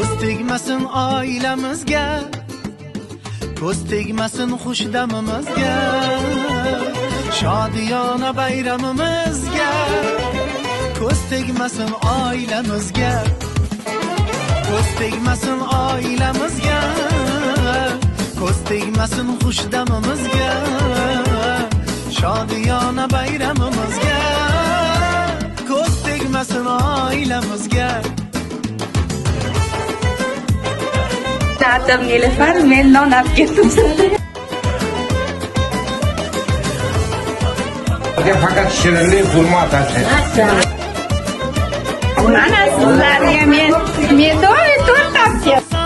ko'z tegmasin oilamizga, ko'z tegmasin xushdamimizga, shodiyona bayramimizga, ko'z tegmasin oilamizga, ko'z tegmasin oilamizga, ko'z tegmasin xushdamimizga, shodiyona bayramimizga, ko'z tegmasin oilamizga. Atam Nilufar, men non olib ketdim. Fakat shirinli xurmo tashlaydi. Mana sizlarga men doim to'rtlab keldim.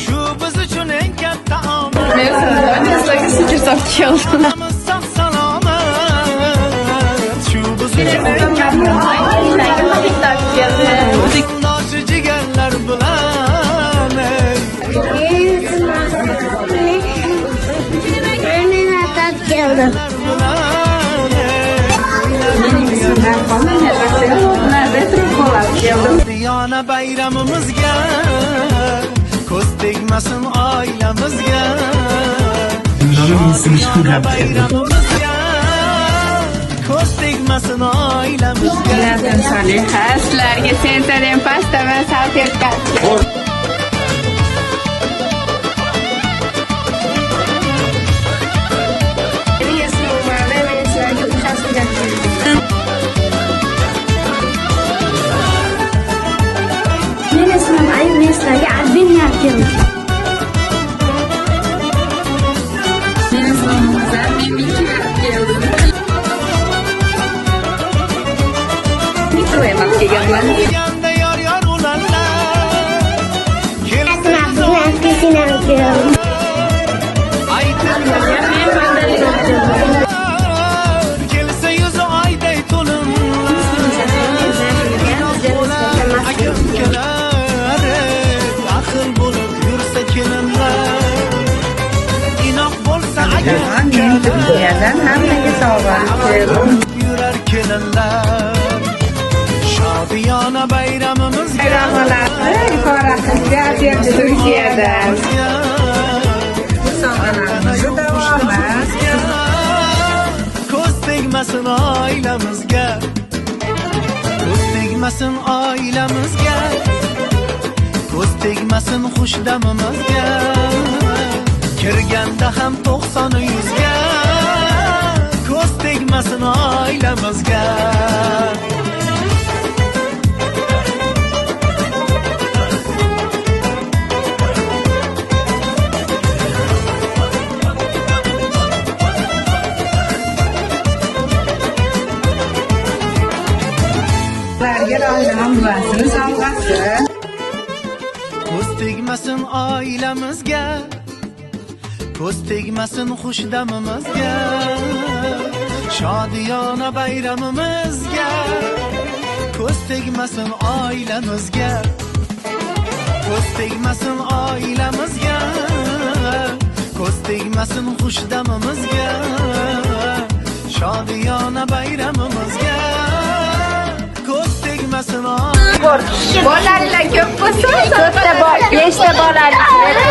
Shu biz uchun eng katta omad. Men sizlarga sujud olib keldim. Shu biz uchun eng katta Dindoshi jigarlar bilan Men atab keldim. Diyona bayramimizga, ko'z tegmasin oilamizga, shodiyona bayramimizga, ko'z tegmasin oilamizga. Sizlarga sentarem pasta va salfetka. Men ismim Ayub, men sizlarga albina olib keldim. Men ismim Muza, men Mikiga olib keldim. Mikro'ya olib kelganman. Yanda yor ulanlar, Asma bilan pisina olib keldim. kelsa yuzi oyday to'linlar, aka-ukalar, axir bo'lib yursa kelinlar, inoq bo'lsa aka-ukalar, Hammaga sovg'a keldim. yurar kelinlar, shodiyona bayramimizga, Bayramlarni yuqorisiga berdi Turkiyadan. ko'z tegmasin oilamizga, ko'z tegmasin oilamizga, ko'z tegmasin xushdamimizga, kirganda ham 90-100ga, ko'z tegmasin oilamizga. Ko'z tegmasin oilamizga, ko'z tegmasin xushdamimizga, shodiyona bayramimizga, ko'z tegmasin oilamizga, ko'z tegmasin oilamizga, ko'z tegmasin xushdamimizga, shodiyona bayramimizga, ko'z tegmasin Bolalar ko'p bo'lsa, 4ta 5ta bolali